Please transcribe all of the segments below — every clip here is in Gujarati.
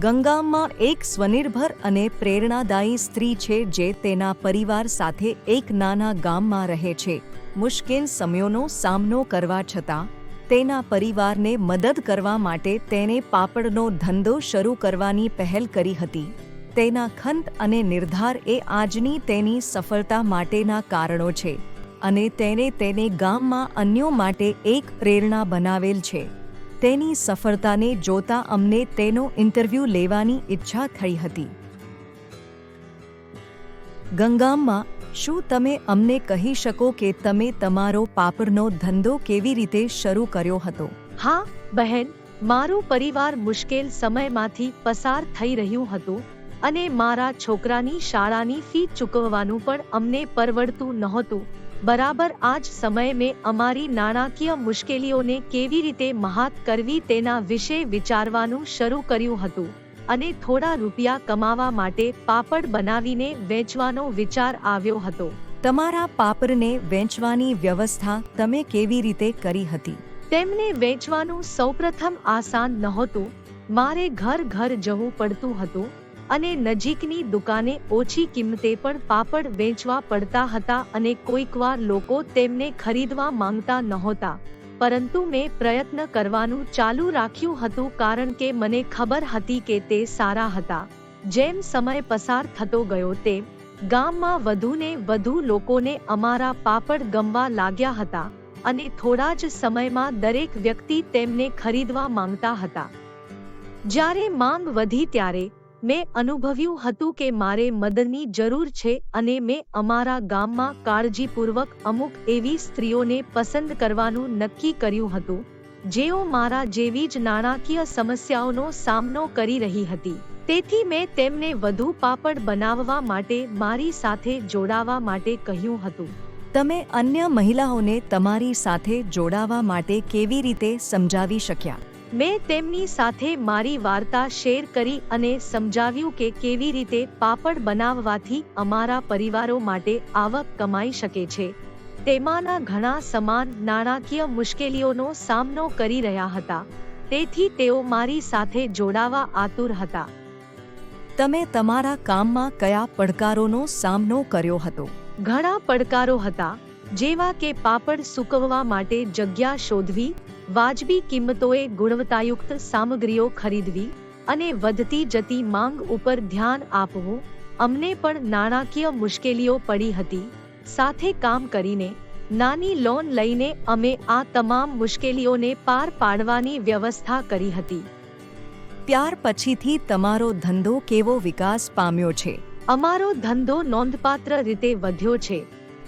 ગંગામાં એક સ્વનિર્ભર અને પ્રેરણાદાયી સ્ત્રી છે જે તેના પરિવાર સાથે એક નાના ગામમાં રહે છે. મુશ્કેલ સમયોનો સામનો કરવા છતાં તેના પરિવારને મદદ કરવા માટે તેણે પાપડનો ધંધો શરૂ કરવાની પહેલ કરી હતી. તેના ખંત અને નિર્ધાર એ આજની તેની સફળતા માટેના કારણો છે અને તેને ગામમાં અન્યો માટે એક પ્રેરણા બનાવેલ છે. તેની સફળતાને જોતા અમને તેનો ઇન્ટરવ્યૂ લેવાની ઈચ્છા થઈ હતી. ગંગામ્મા, શું તમે અમને કહી શકો કે તમે તમારો પાપડનો ધંધો કેવી રીતે શરૂ કર્યો હતો? હા બહેન, મારું પરિવાર મુશ્કેલ સમયમાંથી પસાર થઈ રહ્યું હતું અને મારા છોકરાની શાળાની ફી ચૂકવવાનું પણ અમને પરવડતું નહોતું. બરાબર આ જ સમયે મેં અમારી નાણાકીય મુશ્કેલીઓને કેવી રીતે મહાત કરવી તેના વિશે વિચારવાનું શરૂ કર્યું હતું અને થોડા રૂપિયા કમાવા માટે પાપડ બનાવીને વેચવાનો વિચાર આવ્યો હતો. તમારા પાપડને વેચવાની વ્યવસ્થા તમે કેવી રીતે કરી હતી? તેમને વેચવાનું સૌપ્રથમ આસાન નહોતું. મારે ઘર જવું પડતું હતું અને નજીકની દુકાને ઓછી કિંમતે પણ પાપડ વેચવા પડતા હતા અને કોઈકવાર લોકો તેમને ખરીદવા માંગતા નહોતા. પરંતુ મેં પ્રયત્ન કરવાનું ચાલુ રાખ્યું હતું કારણ કે મને ખબર હતી કે તે સારા હતા. જેમ સમય પસાર થતો ગયો તેમ ગામમાં વધુને વધુ લોકોને અમારા પાપડ ગમવા લાગ્યા હતા અને થોડા જ સમયમાં દરેક વ્યક્તિ તેમને ખરીદવા માંગતા હતા. જ્યારે માંગ વધી ત્યારે મેં અનુભવ્યું હતું કે મારે મદદની જરૂર છે અને મેં અમારા ગામમાં કાળજીપૂર્વક અમુક એવી સ્ત્રીઓને પસંદ કરવાનું નક્કી કર્યું હતું જેઓ મારા જેવી જ નાણાકીય સમસ્યાઓનો સામનો કરી રહી હતી. તેથી મેં તેમને વધુ પાપડ બનાવવા માટે મારી સાથે જોડાવા માટે કહ્યું હતું. તમે અન્ય મહિલાઓને તમારી સાથે જોડાવા માટે કેવી રીતે સમજાવી શક્યા? મેં તેમની સાથે મારી વાર્તા શેર કરી અને સમજાવ્યું કે કેવી રીતે પાપડ બનાવવાથી અમારા પરિવારો માટે આવક કમાઈ શકે છે. તેમાંના ઘણા સમાન નાણાકીય મુશ્કેલીઓનો સામનો કરી રહ્યા હતા, તેથી તેઓ મારી સાથે જોડાવા આતુર હતા. તમે તમારા કામમાં કયા પડકારોનો સામનો કર્યો હતો? ઘણા પડકારો હતા, જેવા કે પાપડ સૂકવવા માટે જગ્યા શોધવી, વાજબી કિંમતોએ ગુણવત્તાયુક્ત સામગ્રીઓ ખરીદવી અને વધતી જતી માંગ ઉપર ધ્યાન આપવું. અમને પણ નાણાકીય મુશ્કેલીઓ પડી હતી. સાથે કામ કરીને નાની લોન લઈને અમે આ તમામ મુશ્કેલીઓને પાર પાડવાની વ્યવસ્થા કરી હતી. ત્યાર પછીથી તમારો ધંધો કેવો વિકાસ પામ્યો છે? અમારો ધંધો નોંધપાત્ર રીતે વધ્યો છે.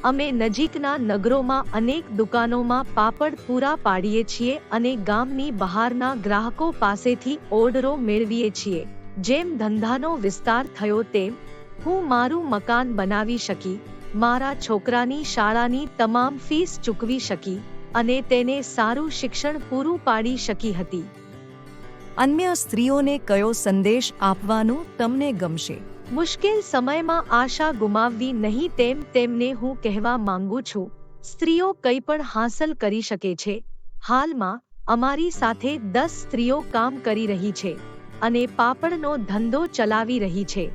અમે નજીકના નગરોમાં અનેક દુકાનોમાં પાપડ પૂરા પાડીએ છીએ અને ગામની બહારના ગ્રાહકો પાસેથી ઓર્ડરો મેળવીએ છીએ. જેમ ધંધાનો વિસ્તાર થયો તેમ હું મારું મકાન બનાવી શકી, મારા છોકરાની શાળાની તમામ ફીસ ચૂકવી શકી અને તેને સારું શિક્ષણ પૂરું પાડી શકી હતી. અન્ય સ્ત્રીઓને કયો સંદેશ આપવાનું તમને ગમશે? મુશ્કેલ સમયમાં આશા ગુમાવવી નહીં તેમ તેમને હું કહેવા માંગુ છું. સ્ત્રીઓ કંઈ પણ હાંસલ કરી શકે છે. હાલમાં અમારી સાથે 10 સ્ત્રીઓ કામ કરી રહી છે અને પાપડનો ધંધો ચલાવી રહી છે.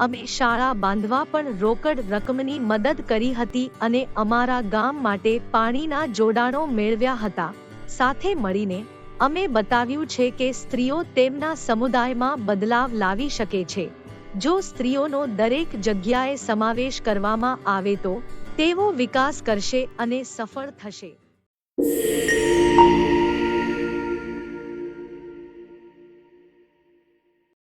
અમે શાળા બાંધવા પણ રોકડ રકમની મદદ કરી હતી અને અમારા ગામ માટે પાણીના જોડાણો મેળવ્યા હતા. સાથે મળીને અમે બતાવ્યું છે કે સ્ત્રીઓ તેમના સમુદાયમાં બદલાવ લાવી શકે છે. જો સ્ત્રીઓનો દરેક જગ્યાએ સમાવેશ કરવામાં આવે તો તેઓ વિકાસ કરશે અને સફળ થશે.